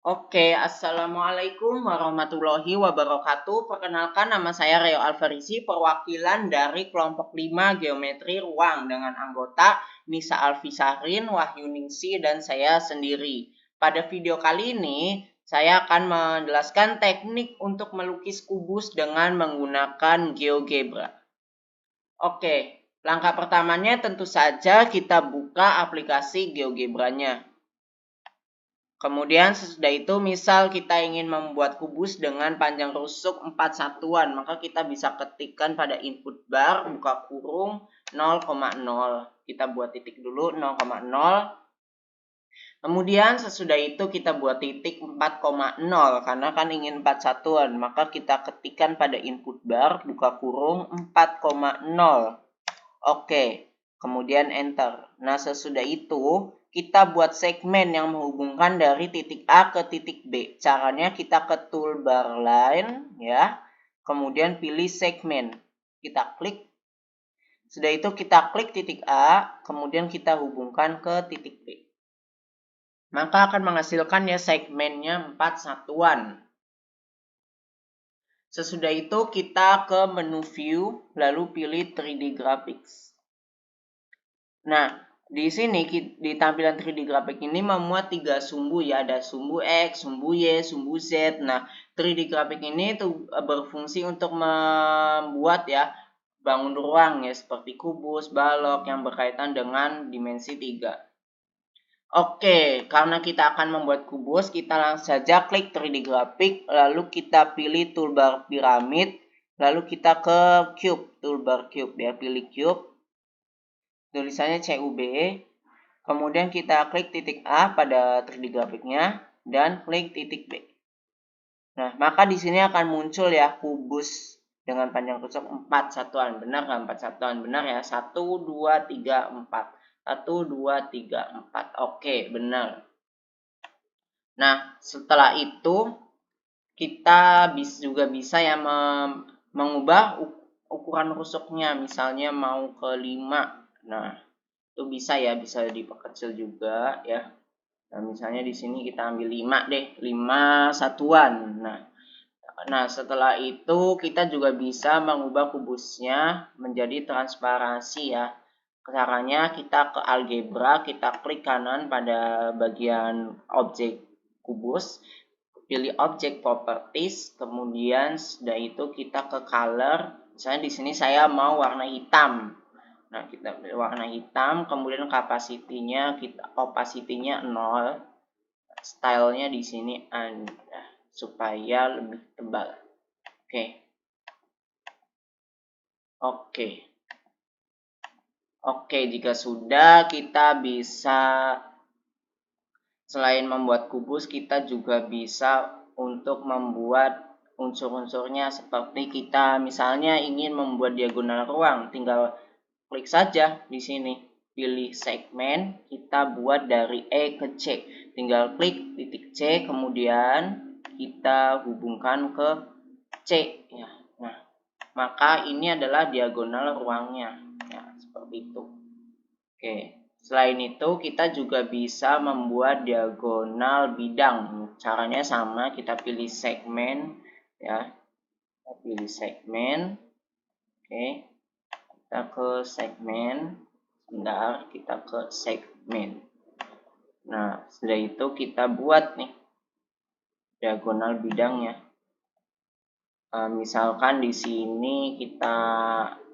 Oke, Assalamualaikum warahmatullahi wabarakatuh. Perkenalkan, nama saya Reo Alfarisi, perwakilan dari kelompok 5 Geometri Ruang dengan anggota Nisa Alfisarin, Wahyu Ningsi, dan saya sendiri. Pada video kali ini, saya akan menjelaskan teknik untuk melukis kubus dengan menggunakan GeoGebra. Oke, langkah pertamanya tentu saja kita buka aplikasi GeoGebra-nya. Kemudian sesudah itu misal kita ingin membuat kubus dengan panjang rusuk 4 satuan, maka kita bisa ketikkan pada input bar, buka kurung 0,0. Kita buat titik dulu 0,0. Kemudian sesudah itu kita buat titik 4,0 karena kan ingin 4 satuan, maka kita ketikkan pada input bar, buka kurung 4,0. Oke, kemudian enter. Nah, sesudah itu kita buat segmen yang menghubungkan dari titik A ke titik B. Caranya kita ke toolbar line ya. Kemudian pilih segmen. Kita klik. Sudah itu kita klik titik A, kemudian kita hubungkan ke titik B. Maka akan menghasilkan ya segmennya 4 satuan. Sesudah itu kita ke menu view, lalu pilih 3D Graphics. Nah, di sini di tampilan 3D grafik ini memuat 3 sumbu ya, ada sumbu X, sumbu Y, sumbu Z. Nah, 3D grafik ini tuh berfungsi untuk membuat ya bangun ruang ya seperti kubus, balok yang berkaitan dengan dimensi 3. Oke, karena kita akan membuat kubus, kita langsung saja klik 3D grafik, lalu kita pilih toolbar piramid, lalu kita ke cube, toolbar cube ya, pilih cube. Tulisannya CUB, kemudian kita klik titik A pada 3D grafiknya dan klik titik B. Nah, maka di sini akan muncul ya kubus dengan panjang rusuk 4 satuan. Benar kan 4 satuan? Benar ya. 1 2 3 4. 1 2 3 4. Oke, benar. Nah, setelah itu kita juga bisa ya mengubah ukuran rusuknya, misalnya mau ke 5. Nah, itu bisa ya, bisa diperkecil juga ya. Nah, misalnya di sini kita ambil 5 deh, 5 satuan. Nah, setelah itu kita juga bisa mengubah kubusnya menjadi transparansi ya. Caranya kita ke algebra, kita klik kanan pada bagian objek kubus, pilih objek properties, kemudian setelah itu kita ke color. Misalnya di sini saya mau warna hitam. Nah, kita warna hitam, kemudian opacity-nya 0. Stylenya di sini supaya lebih tebal. Oke. Oke, jika sudah kita bisa selain membuat kubus, kita juga bisa untuk membuat unsur-unsurnya seperti kita misalnya ingin membuat diagonal ruang, tinggal klik saja di sini, pilih segmen, kita buat dari E ke C. Tinggal klik titik C, kemudian kita hubungkan ke C ya. Nah, maka ini adalah diagonal ruangnya. Ya, seperti itu. Oke. Selain itu, kita juga bisa membuat diagonal bidang. Caranya sama, kita pilih segmen ya. Kita pilih segmen. Oke. Kita ke segmen. Sebentar, kita ke segmen. Nah, setelah itu kita buat nih diagonal bidangnya. Misalkan di sini kita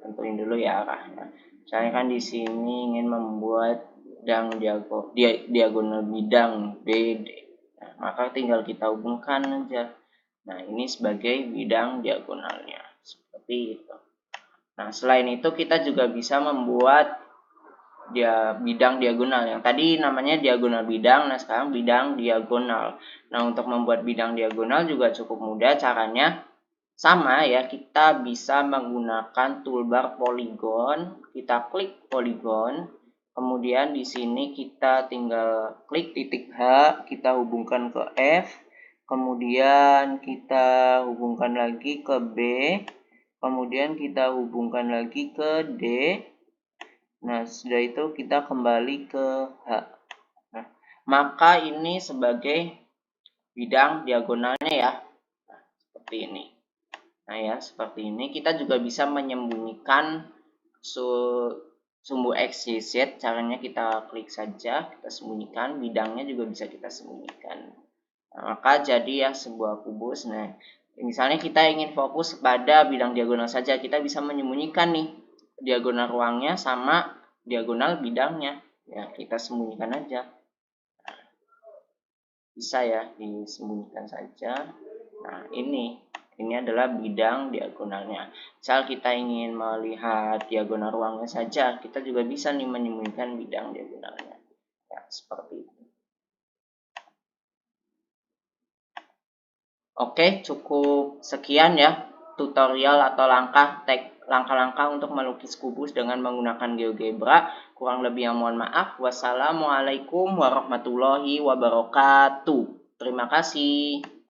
tentuin dulu ya arahnya. Misalnya kan di sini ingin membuat diagonal bidang BD. Nah, maka tinggal kita hubungkan aja. Nah, ini sebagai bidang diagonalnya. Seperti itu. Nah, selain itu kita juga bisa membuat bidang diagonal. Yang tadi namanya diagonal bidang, nah sekarang bidang diagonal. Nah, untuk membuat bidang diagonal juga cukup mudah caranya. Sama ya, kita bisa menggunakan toolbar polygon. Kita klik polygon. Kemudian di sini kita tinggal klik titik H, kita hubungkan ke F. Kemudian kita hubungkan lagi ke B. Kemudian kita hubungkan lagi ke D. Nah, sudah itu kita kembali ke H. Nah, maka ini sebagai bidang diagonalnya ya. Nah, seperti ini. Nah ya, seperti ini. Kita juga bisa menyembunyikan sumbu X, Y, Z. Caranya kita klik saja, kita sembunyikan. Bidangnya juga bisa kita sembunyikan. Nah, maka jadi ya sebuah kubus. Nah, misalnya kita ingin fokus pada bidang diagonal saja, kita bisa menyembunyikan nih diagonal ruangnya sama diagonal bidangnya. Ya, kita sembunyikan aja. Bisa ya, disembunyikan saja. Nah, ini adalah bidang diagonalnya. Misal kita ingin melihat diagonal ruangnya saja, kita juga bisa nih menyembunyikan bidang diagonalnya. Ya, seperti itu. Oke, cukup sekian ya tutorial atau langkah-langkah untuk melukis kubus dengan menggunakan GeoGebra. Kurang lebih yang mohon maaf. Wassalamualaikum warahmatullahi wabarakatuh. Terima kasih.